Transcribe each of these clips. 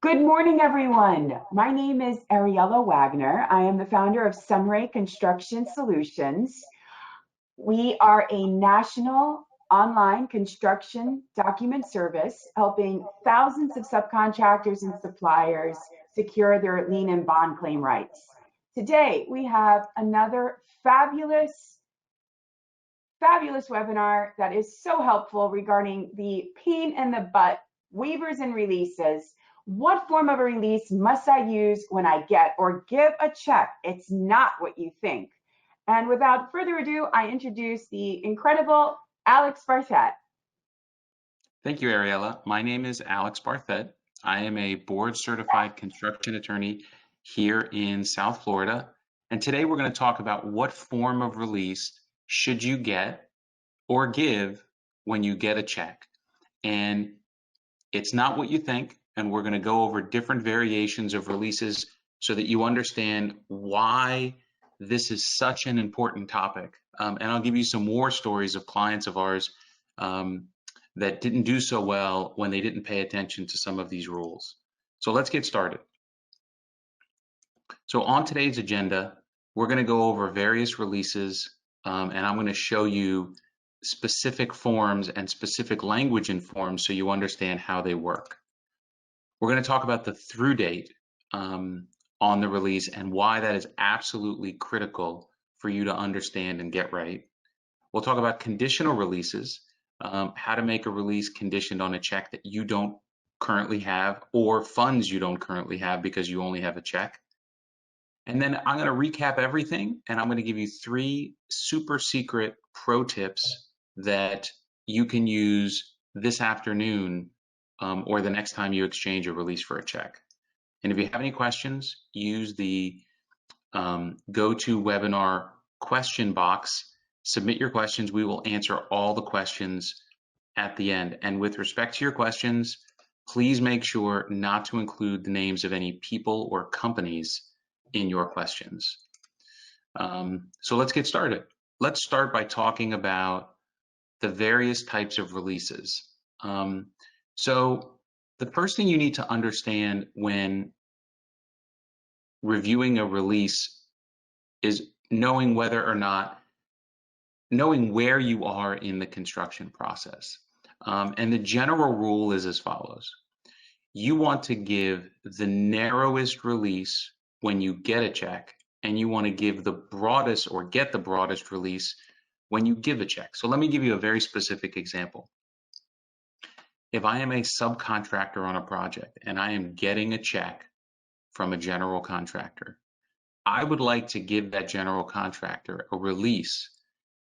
Good morning, everyone. My name is Ariella Wagner. I am the founder of SunRay Construction Solutions. We are a national online construction document service helping thousands of subcontractors and suppliers secure their lien and bond claim rights. Today, we have another fabulous webinar that is so helpful regarding the pain in the butt waivers and releases. What form of a release must I use when I get or give a check? It's not what you think. And without further ado, I introduce the incredible Alex Barthet. Thank you, Ariella. My name is Alex Barthet. I am a board-certified construction attorney here in South Florida. And today we're going to talk about what form of release should you get or give when you get a check. And it's not what you think. And we're going to go over different variations of releases so that you understand why this is such an important topic. And I'll give you some war stories of clients of ours that didn't do so well when they didn't pay attention to some of these rules. So let's get started. So on today's agenda, we're going to go over various releases, and I'm going to show you specific forms and specific language in forms so you understand how they work. We're going to talk about the through date on the release and why that is absolutely critical for you to understand and get right. We'll talk about conditional releases, how to make a release conditioned on a check that you don't currently have or funds you don't currently have because you only have a check. And then I'm going to recap everything, and I'm going to give you 3 super secret pro tips that you can use this afternoon or the next time you exchange a release for a check. And if you have any questions, use the GoToWebinar question box. Submit your questions. We will answer all the questions at the end. And with respect to your questions, please make sure not to include the names of any people or companies in your questions. So let's get started. Let's start by talking about the various types of releases. So the first thing you need to understand when reviewing a release is knowing where you are in the construction process. And the general rule is as follows. You want to give the narrowest release when you get a check, and you want to give the broadest or get the broadest release when you give a check. So let me give you a very specific example. If I am a subcontractor on a project and I am getting a check from a general contractor, I would like to give that general contractor a release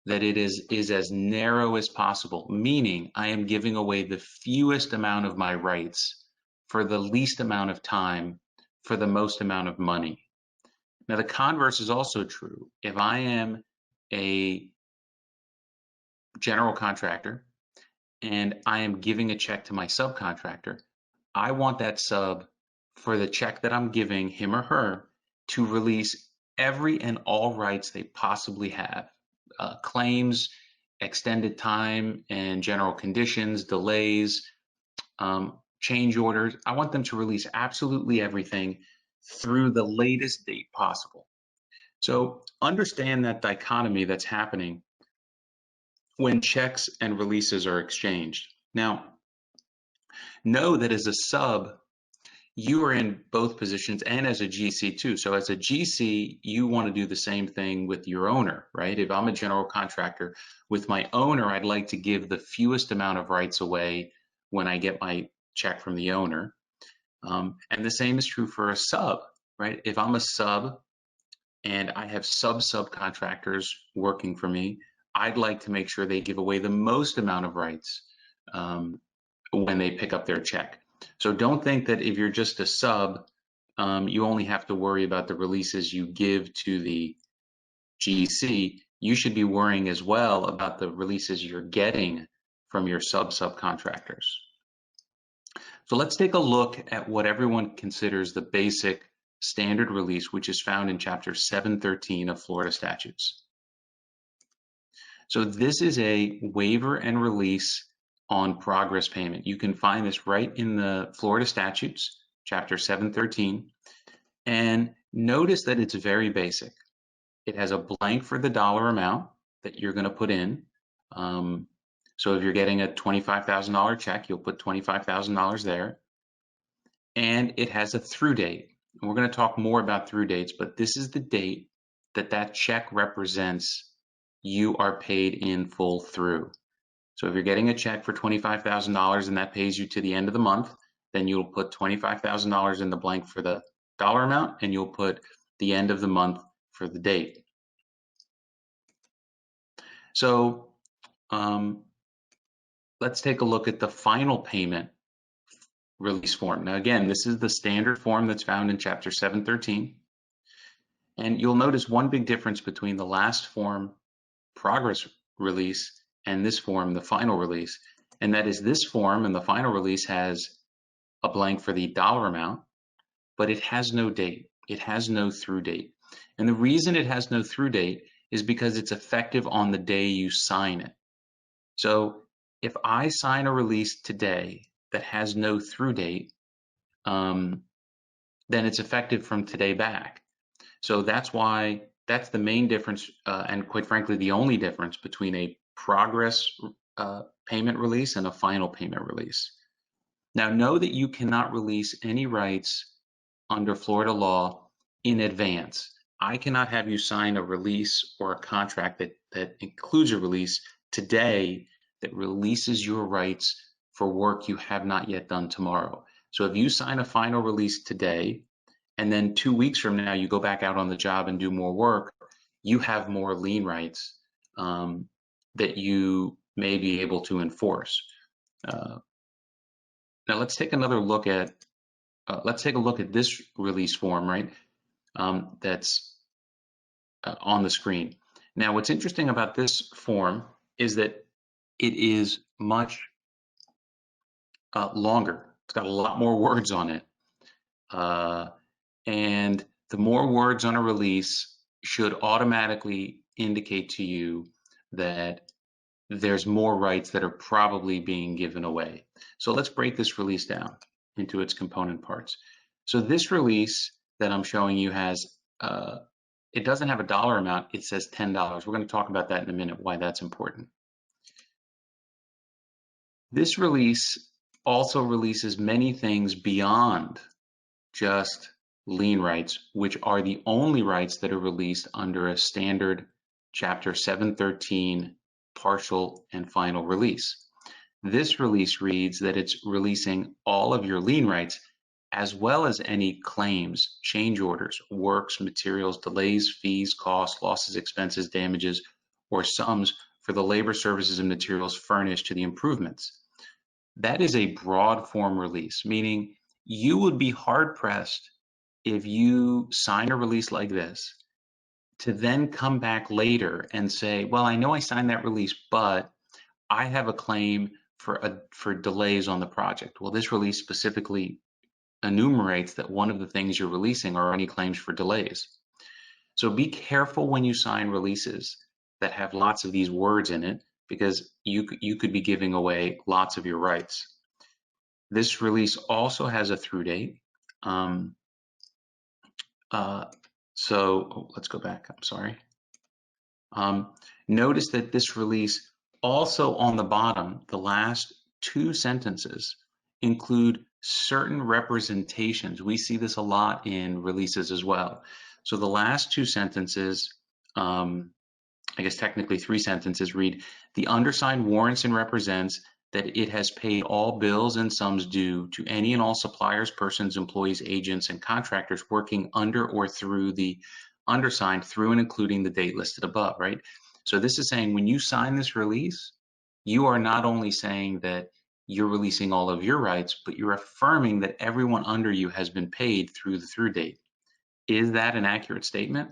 that it is as narrow as possible, meaning I am giving away the fewest amount of my rights for the least amount of time for the most amount of money. Now, the converse is also true. If I am a general contractor and I am giving a check to my subcontractor, I want that sub, for the check that I'm giving him or her, to release every and all rights they possibly have. Claims, extended time and general conditions, delays, change orders. I want them to release absolutely everything through the latest date possible. So understand that dichotomy that's happening when checks and releases are exchanged. Now, know that as a sub, you are in both positions, and as a GC too. So as a GC, you want to do the same thing with your owner, right? If I'm a general contractor, with my owner, I'd like to give the fewest amount of rights away when I get my check from the owner. And the same is true for a sub, right? If I'm a sub and I have subcontractors working for me, I'd like to make sure they give away the most amount of rights when they pick up their check. So don't think that if you're just a sub, you only have to worry about the releases you give to the GC. You should be worrying as well about the releases you're getting from your subcontractors. So let's take a look at what everyone considers the basic standard release, which is found in Chapter 713 of Florida statutes. So this is a waiver and release on progress payment. You can find this right in the Florida statutes, Chapter 713. And notice that it's very basic. It has a blank for the dollar amount that you're going to put in. So if you're getting a $25,000 check, you'll put $25,000 there. And it has a through date. And we're going to talk more about through dates, but this is the date that that check represents you are paid in full through. So if you're getting a check for $25,000 and that pays you to the end of the month, then you'll put $25,000 in the blank for the dollar amount, and you'll put the end of the month for the date. So let's take a look at the final payment release form. Now, again, this is the standard form that's found in Chapter 713. And you'll notice one big difference between the last form, progress release, and this form, the final release. And that is this form and the final release has a blank for the dollar amount, but it has no date. It has no through date. And the reason it has no through date is because it's effective on the day you sign it. So if I sign a release today that has no through date, then it's effective from today back. So that's why, that's the main difference, and quite frankly, the only difference between a progress payment release and a final payment release. Now, know that you cannot release any rights under Florida law in advance. I cannot have you sign a release or a contract that includes a release today that releases your rights for work you have not yet done tomorrow. So if you sign a final release today, and then 2 weeks from now you go back out on the job and do more work, you have more lien rights that you may be able to enforce. Now let's take another look at let's take a look at this release form, right? That's on the screen. Now, what's interesting about this form is that it is much longer. It's got a lot more words on it. And the more words on a release should automatically indicate to you that there's more rights that are probably being given away. So let's break this release down into its component parts. So this release that I'm showing you has, it doesn't have a dollar amount, it says $10. We're going to talk about that in a minute, why that's important. This release also releases many things beyond just lien rights, which are the only rights that are released under a standard Chapter 713 partial and final release. This release reads that it's releasing all of your lien rights as well as any claims, change orders, works, materials, delays, fees, costs, losses, expenses, damages, or sums for the labor, services, and materials furnished to the improvements. That is a broad form release, meaning you would be hard pressed if you sign a release like this to then come back later and say, well, I know I signed that release, but I have a claim for delays on the project. Well, this release specifically enumerates that one of the things you're releasing are any claims for delays. So be careful when you sign releases that have lots of these words in it, because you could be giving away lots of your rights. This release also has a through date. So let's go back, I'm sorry. Notice that this release also on the bottom, the last two sentences include certain representations. We see this a lot in releases as well. So the last two sentences, I guess technically three sentences, read, the undersigned warrants and represents that it has paid all bills and sums due to any and all suppliers, persons, employees, agents, and contractors working under or through the undersigned through and including the date listed above, right? So this is saying when you sign this release, you are not only saying that you're releasing all of your rights, but you're affirming that everyone under you has been paid through the through date. Is that an accurate statement?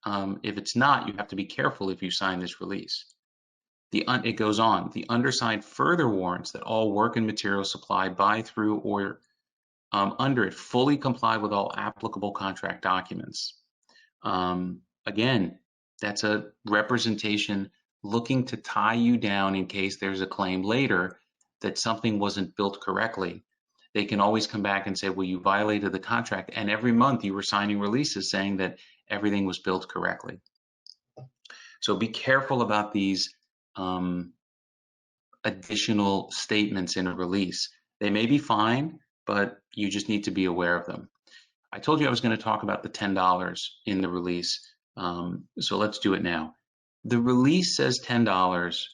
If it's not, you have to be careful if you sign this release. It goes on, the undersigned further warrants that all work and materials supplied by, through, or under it fully comply with all applicable contract documents. Again, that's a representation looking to tie you down in case there's a claim later that something wasn't built correctly. they can always come back and say, well, you violated the contract, and every month you were signing releases saying that everything was built correctly. So be careful about these additional statements in a release. They may be fine, but you just need to be aware of them. I told you I was going to talk about the $10 in the release, so let's do it now. The release says $10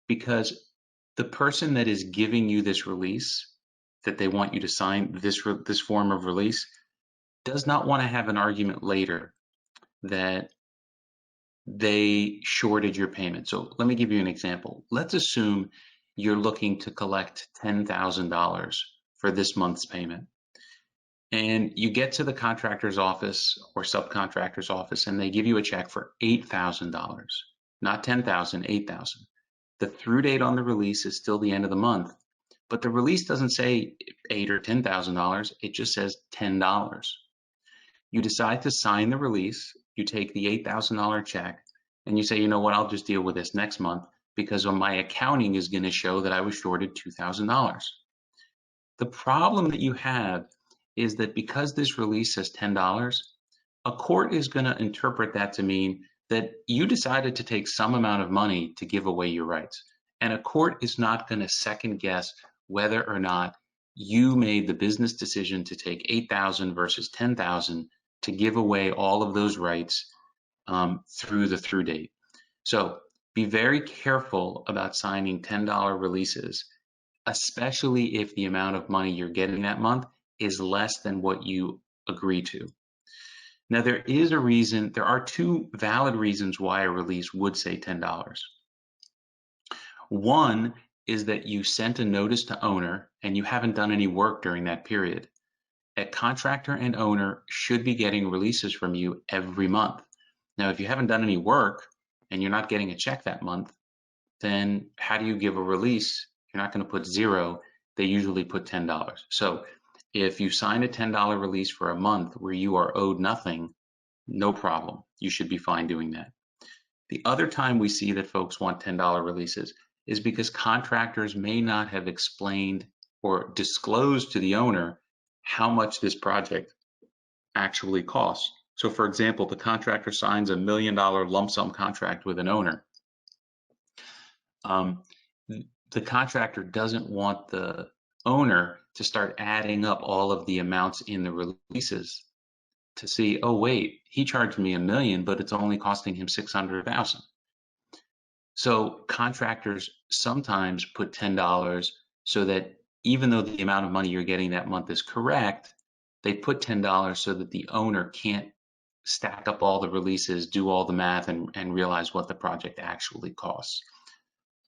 because the person that is giving you this release, that they want you to sign this form of release, does not want to have an argument later that they shorted your payment. So let me give you an example. Let's assume you're looking to collect $10,000 for this month's payment. And you get to the contractor's office or subcontractor's office and they give you a check for $8,000, not $10,000, $8,000. The through date on the release is still the end of the month, but the release doesn't say $8,000 or $10,000, it just says $10. You decide to sign the release, you take the $8,000 check, and you say, you know what, I'll just deal with this next month because my accounting is going to show that I was shorted $2,000. The problem that you have is that because this release says $10, a court is going to interpret that to mean that you decided to take some amount of money to give away your rights. And a court is not going to second guess whether or not you made the business decision to take $8,000 versus $10,000 to give away all of those rights through the through date. So be very careful about signing $10 releases, especially if the amount of money you're getting that month is less than what you agree to. Now, there are two valid reasons why a release would say $10. One is that you sent a notice to owner and you haven't done any work during that period. A contractor and owner should be getting releases from you every month. Now, if you haven't done any work and you're not getting a check that month, then how do you give a release? You're not going to put zero. They usually put $10. So if you sign a $10 release for a month where you are owed nothing, no problem. You should be fine doing that. The other time we see that folks want $10 releases is because contractors may not have explained or disclosed to the owner how much this project actually costs. So for example, the contractor signs $1 million lump sum contract with an owner. The contractor doesn't want the owner to start adding up all of the amounts in the releases to see, oh wait, he charged me $1 million, but it's only costing him $600,000. So contractors sometimes put $10 so that even though the amount of money you're getting that month is correct, they put $10 so that the owner can't stack up all the releases, do all the math, and realize what the project actually costs.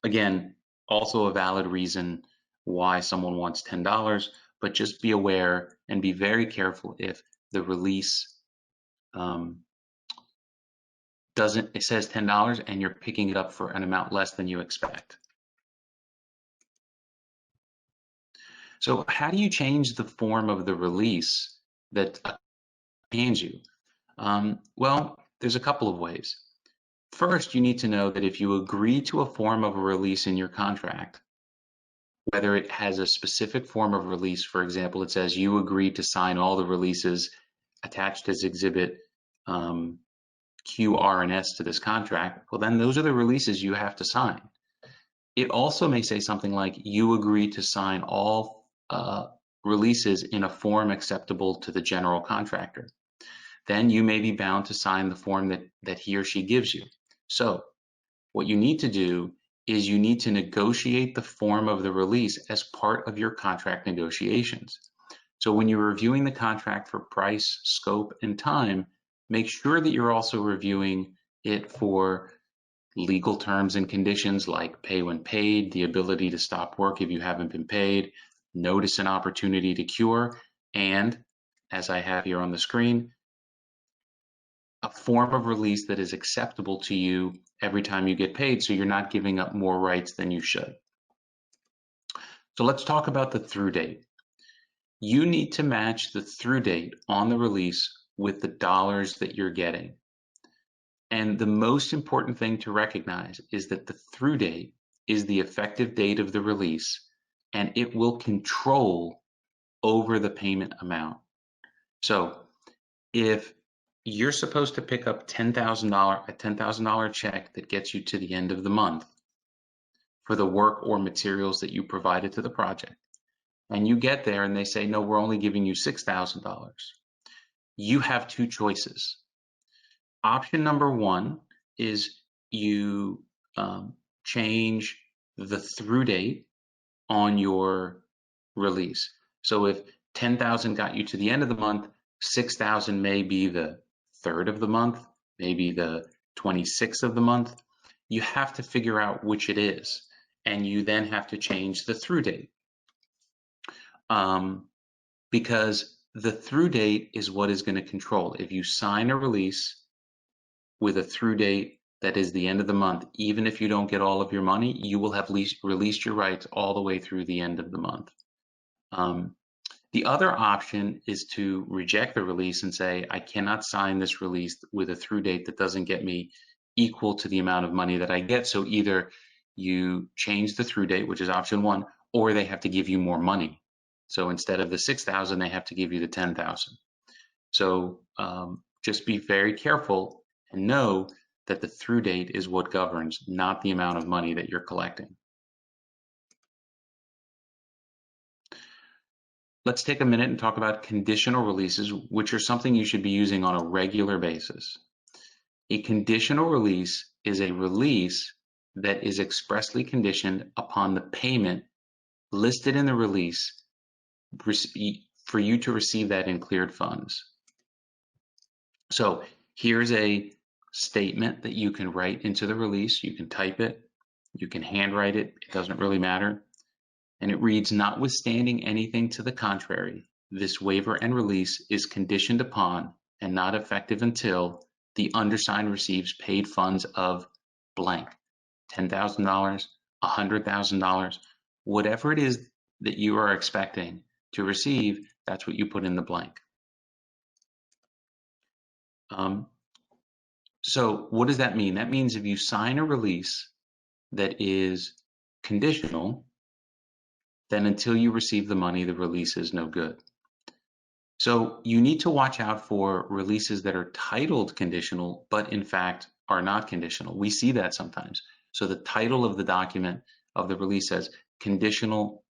Again, also a valid reason why someone wants $10, but just be aware and be very careful if the release it says $10 and you're picking it up for an amount less than you expect. So how do you change the form of the release that hands you? Well, there's a couple of ways. First, you need to know that if you agree to a form of a release in your contract, whether it has a specific form of release, for example, it says you agree to sign all the releases attached as exhibit Q, R, and S to this contract, well, then those are the releases you have to sign. It also may say something like you agree to sign all releases in a form acceptable to the general contractor. Then you may be bound to sign the form that he or she gives you. So what you need to do is you need to negotiate the form of the release as part of your contract negotiations. So when you're reviewing the contract for price, scope, and time, make sure that you're also reviewing it for legal terms and conditions like pay when paid, the ability to stop work if you haven't been paid, notice and opportunity to cure, and, as I have here on the screen, a form of release that is acceptable to you every time you get paid so you're not giving up more rights than you should. So let's talk about the through date. You need to match the through date on the release with the dollars that you're getting. And the most important thing to recognize is that the through date is the effective date of the release, and it will control over the payment amount. So if you're supposed to pick up a $10,000 check that gets you to the end of the month for the work or materials that you provided to the project, and you get there and they say, no, we're only giving you $6,000, you have two choices. Option number one is you change the through date on your release. So if 10,000 got you to the end of the month, 6,000 may be the 3rd of the month, maybe the 26th of the month. You have to figure out which it is, and you then have to change the through date. Because the through date is what is going to control. If you sign a release with a through date that is the end of the month, even if you don't get all of your money, you will have released your rights all the way through the end of the month. The other option is to reject the release and say, I cannot sign this release with a through date that doesn't get me equal to the amount of money that I get. So either you change the through date, which is option one, or they have to give you more money. So instead of the 6,000, they have to give you the 10,000. So just be very careful and know that the through date is what governs, not the amount of money that you're collecting. Let's take a minute and talk about conditional releases, which are something you should be using on a regular basis. A conditional release is a release that is expressly conditioned upon the payment listed in the release for you to receive that in cleared funds. So here's a statement that you can write into the release. You can type it, you can handwrite it, it doesn't really matter. And it reads, notwithstanding anything to the contrary, this waiver and release is conditioned upon and not effective until the undersigned receives paid funds of blank, $10,000, $100,000, whatever it is that you are expecting to receive, that's what you put in the blank. So what does that mean? That means if you sign a release that is conditional, then until you receive the money, the release is no good. So you need to watch out for releases that are titled conditional, but in fact are not conditional. We see that sometimes. So the title of the document of the release says conditional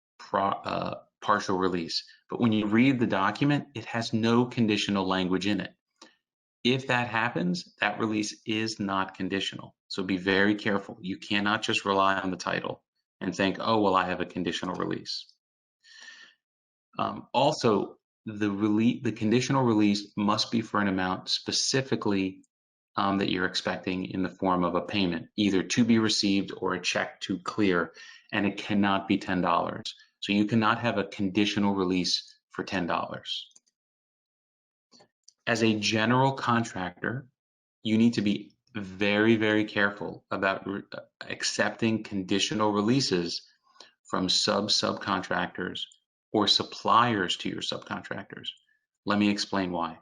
partial release. But when you read the document, it has no conditional language in it. If that happens, that release is not conditional. So be very careful. You cannot just rely on the title and think, oh, well, I have a conditional release. Also, the conditional release must be for an amount specifically that you're expecting in the form of a payment, either to be received or a check to clear, and it cannot be $10. So you cannot have a conditional release for $10. As a general contractor, you need to be very, very careful about accepting conditional releases from subcontractors or suppliers to your subcontractors. Let me explain why.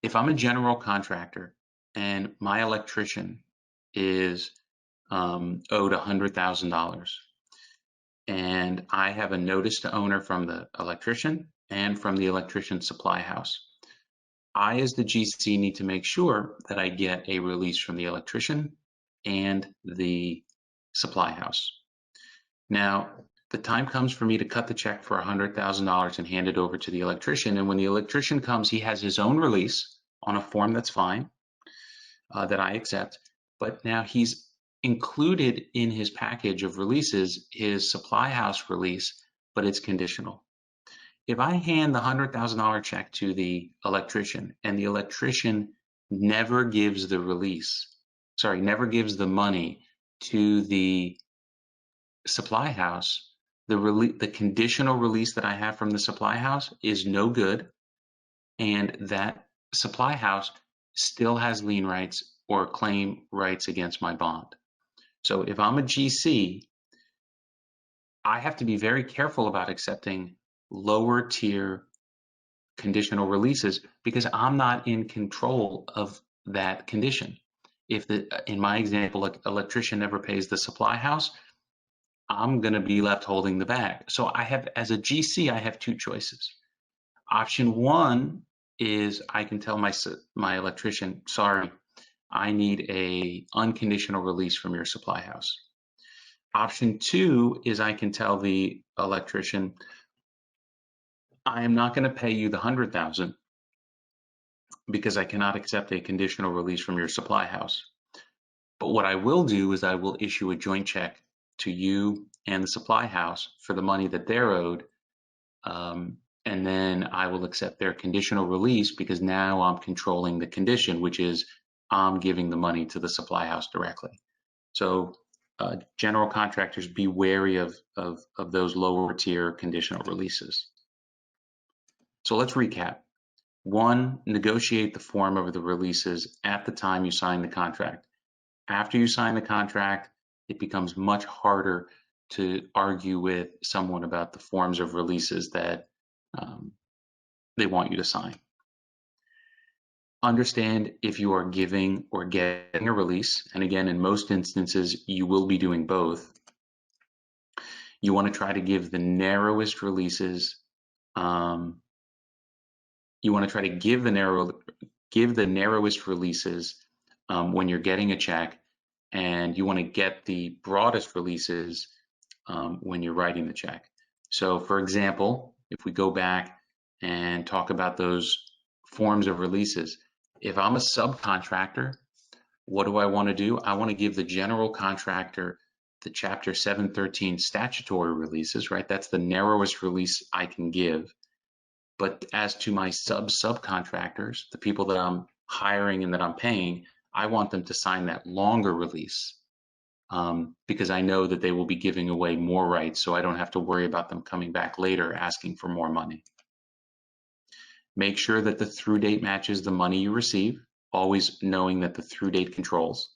If I'm a general contractor and my electrician is owed $100,000 and I have a notice to owner from the electrician and from the electrician supply house, I, as the GC, need to make sure that I get a release from the electrician and the supply house. Now, the time comes for me to cut the check for $100,000 and hand it over to the electrician. And when the electrician comes, he has his own release on a form that's fine, that I accept. But now he's included in his package of releases his supply house release, but it's conditional. If I hand the $100,000 check to the electrician and the electrician never gives the never gives the money to the supply house, the conditional release that I have from the supply house is no good, and that supply house still has lien rights or claim rights against my bond. So if I'm a GC, I have to be very careful about accepting lower tier conditional releases because I'm not in control of that condition. If in my example, electrician never pays the supply house, I'm going to be left holding the bag. So I have, as a GC, I have two choices. Option one is I can tell my electrician, sorry, I need a unconditional release from your supply house. Option two is I can tell the electrician, I am not going to pay you the $100,000 because I cannot accept a conditional release from your supply house. But what I will do is I will issue a joint check to you and the supply house for the money that they're owed. And then I will accept their conditional release because now I'm controlling the condition, which is I'm giving the money to the supply house directly. So general contractors, be wary of those lower tier conditional releases. So let's recap. One, negotiate the form of the releases at the time you sign the contract. After you sign the contract, it becomes much harder to argue with someone about the forms of releases that they want you to sign. Understand if you are giving or getting a release, and again, in most instances, you will be doing both. You want to try to give the narrowest releases. You want to try to give the narrowest releases when you're getting a check, and you want to get the broadest releases when you're writing the check. So, for example, if we go back and talk about those forms of releases, if I'm a subcontractor, what do I want to do? I want to give the general contractor the Chapter 713 statutory releases, right? That's the narrowest release I can give. But as to my subcontractors, the people that I'm hiring and that I'm paying, I want them to sign that longer release because I know that they will be giving away more rights, so I don't have to worry about them coming back later asking for more money. Make sure that the through date matches the money you receive, always knowing that the through date controls.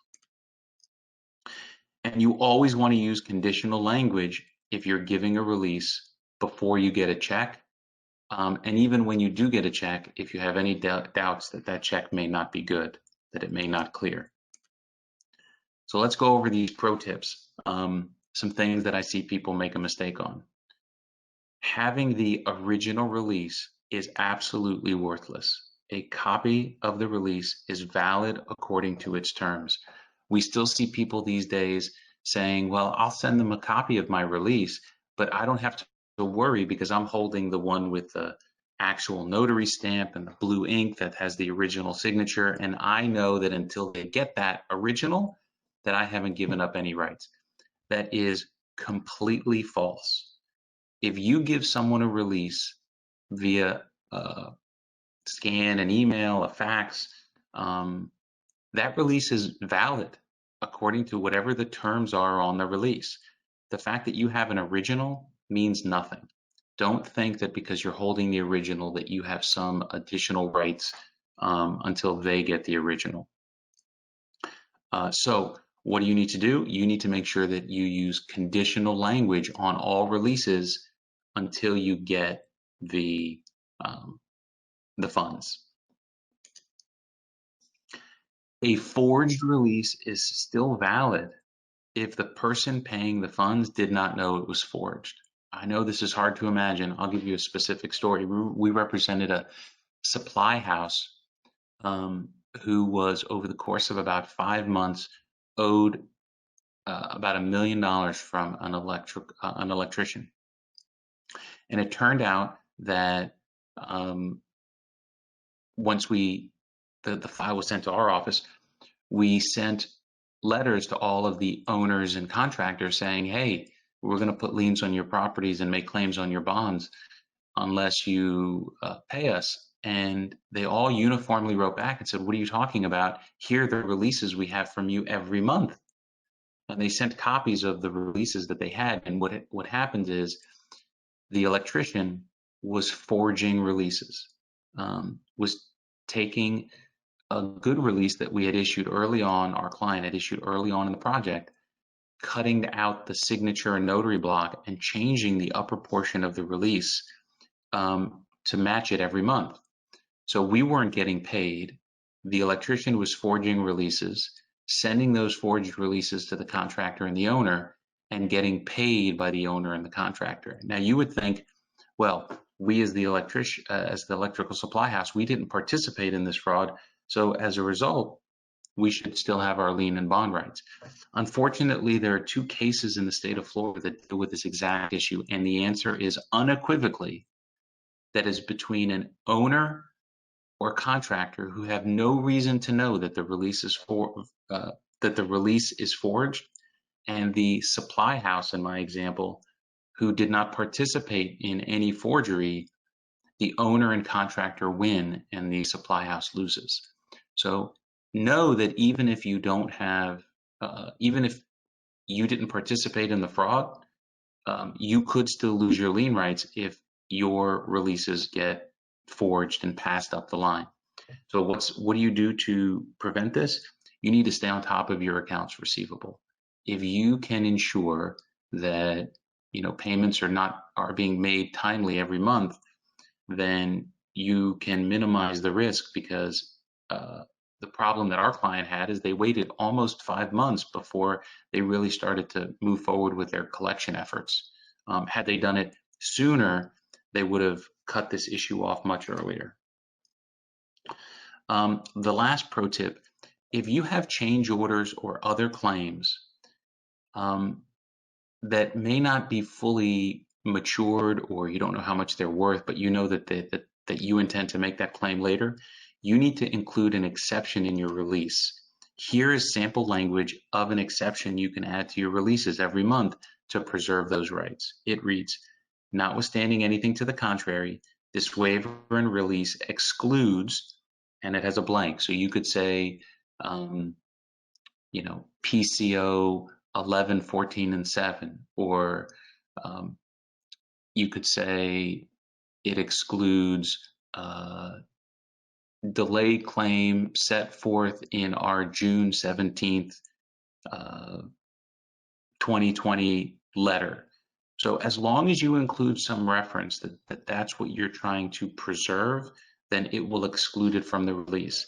And you always want to use conditional language if you're giving a release before you get a check. And even when you do get a check, if you have any doubts that that check may not be good, that it may not clear. So let's go over these pro tips, some things that I see people make a mistake on. Having the original release is absolutely worthless. A copy of the release is valid according to its terms. We still see people these days saying, well, I'll send them a copy of my release, but I don't have to worry because I'm holding the one with the actual notary stamp and the blue ink that has the original signature. And I know that until they get that original, that I haven't given up any rights. That is completely false. If you give someone a release via scan, an email, a fax, that release is valid according to whatever the terms are on the release. The fact that you have an original means nothing. Don't think that because you're holding the original that you have some additional rights until they get the original. So what do you need to do? You need to make sure that you use conditional language on all releases until you get the funds. A forged release is still valid if the person paying the funds did not know it was forged. I know this is hard to imagine. I'll give you a specific story. We represented a supply house who was, over the course of about 5 months, owed about $1 million from an electrician. And it turned out that once the file was sent to our office, we sent letters to all of the owners and contractors saying, hey, we're going to put liens on your properties and make claims on your bonds unless you pay us. And they all uniformly wrote back and said, what are you talking about? Here are the releases we have from you every month. And they sent copies of the releases that they had. And what happened is the electrician was forging releases, was taking a good release that we had issued early on, our client had issued early on in the project, cutting out the signature and notary block and changing the upper portion of the release to match it every month. So we weren't getting paid. The electrician was forging releases, sending those forged releases to the contractor and the owner, and getting paid by the owner and the contractor. Now you would think, well, we as the electrical supply house, we didn't participate in this fraud, so as a result, we should still have our lien and bond rights. Unfortunately, there are 2 cases in the state of Florida that deal with this exact issue, and the answer is unequivocally that is between an owner or contractor who have no reason to know that the release is forged, and the supply house in my example, who did not participate in any forgery. The owner and contractor win and the supply house loses. So know that even if you don't have, even if you didn't participate in the fraud, you could still lose your lien rights if your releases get forged and passed up the line. So what do you do to prevent this? You need to stay on top of your accounts receivable. If you can ensure that payments are being made timely every month, then you can minimize the risk, because the problem that our client had is they waited almost 5 months before they really started to move forward with their collection efforts. Had they done it sooner, they would have cut this issue off much earlier. The last pro tip, if you have change orders or other claims that may not be fully matured, or you don't know how much they're worth, but you know that you intend to make that claim later, you need to include an exception in your release. Here is sample language of an exception you can add to your releases every month to preserve those rights. It reads, notwithstanding anything to the contrary, this waiver and release excludes, and it has a blank. So you could say, PCO 11, 14, and 7, or you could say it excludes delay claim set forth in our June 17th, 2020 letter. So as long as you include some reference that's what you're trying to preserve, then it will exclude it from the release.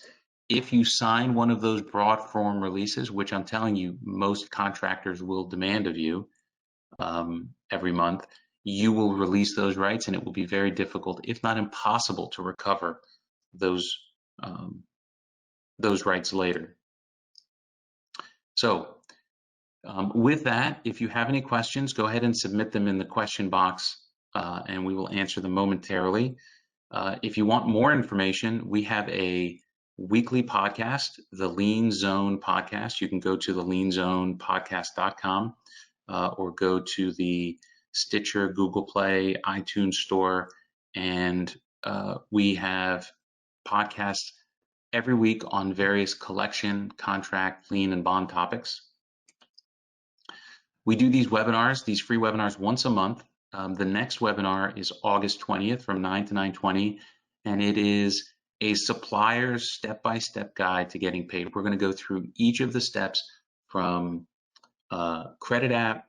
If you sign one of those broad form releases, which I'm telling you, most contractors will demand of you every month, you will release those rights, and it will be very difficult, if not impossible, to recover those rights later. So with that, if you have any questions, go ahead and submit them in the question box, and we will answer them momentarily. If you want more information, we have a weekly podcast, the Lien Zone podcast. You can go to the lienzonepodcast.com or go to the Stitcher, Google Play, iTunes Store, and we have podcasts every week on various collection, contract, lien, and bond topics. We do these webinars, these free webinars, once a month. The next webinar is August 20th from 9 to 9:20, and it is a supplier's step-by-step guide to getting paid. We're going to go through each of the steps from credit app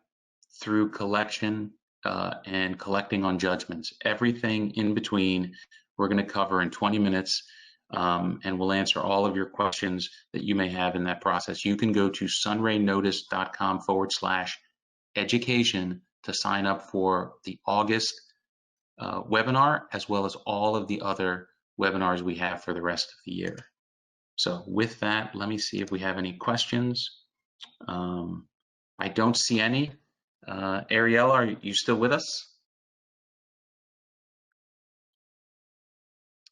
through collection and collecting on judgments. Everything in between we're going to cover in 20 minutes, and we'll answer all of your questions that you may have in that process. You can go to sunraynotice.com/education to sign up for the August webinar, as well as all of the other webinars we have for the rest of the year. So with that, let me see if we have any questions. I don't see any. Ariella, are you still with us?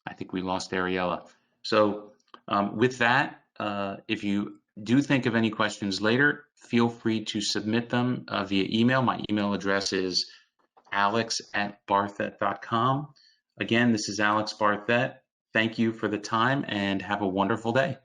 I think we lost Ariella. So with that, if you do think of any questions later, feel free to submit them via email. My email address is alex@barthet.com. Again, this is Alex Barthet. Thank you for the time, and have a wonderful day.